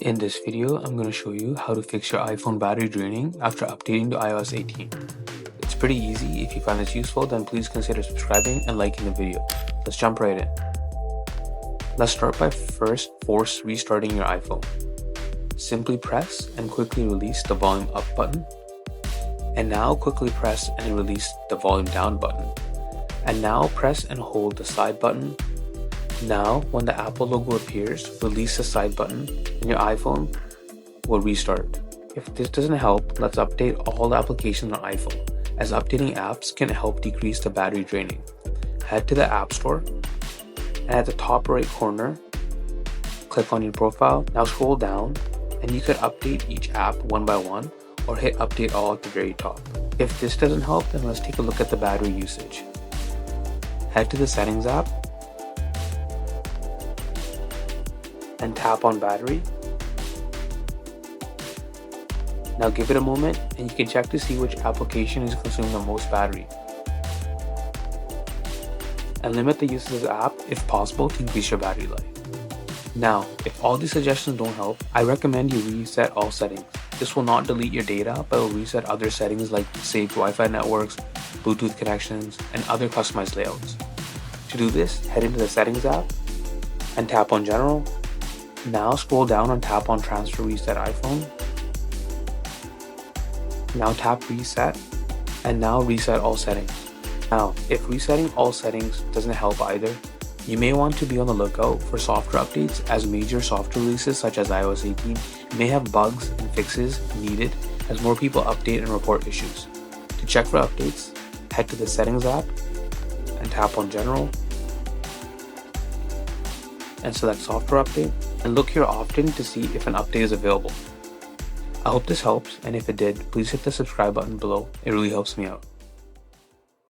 In this video, I'm going to show you how to fix your iPhone battery draining after updating to iOS 18. It's pretty easy. If you find this useful, then please consider subscribing and liking the video. Let's jump right in. Let's start by first force restarting your iPhone. Simply press and quickly release the volume up button. And now quickly press and release the volume down button. And now press and hold the side button. Now, when the Apple logo appears, release the side button and your iPhone will restart. If this doesn't help, let's update all the applications on iPhone, as updating apps can help decrease the battery draining. Head to the App Store, and at the top right corner, click on your profile. Now scroll down, and you could update each app one by one, or hit update all at the very top. If this doesn't help, then let's take a look at the battery usage. Head to the Settings app, and tap on battery. Now give it a moment and you can check to see which application is consuming the most battery. And limit the use of this app if possible to increase your battery life. Now, if all these suggestions don't help, I recommend you reset all settings. This will not delete your data, but will reset other settings like saved Wi-Fi networks, Bluetooth connections, and other customized layouts. To do this, head into the Settings app and tap on General. Now scroll down and tap on Transfer Reset iPhone. Now tap Reset, and now reset all settings. Now, if resetting all settings doesn't help either, you may want to be on the lookout for software updates, as major software releases such as iOS 18 may have bugs and fixes needed as more people update and report issues. To check for updates, head to the Settings app and tap on General and select Software Update, and look here often to see if an update is available. I hope this helps, and if it did, please hit the subscribe button below. It really helps me out.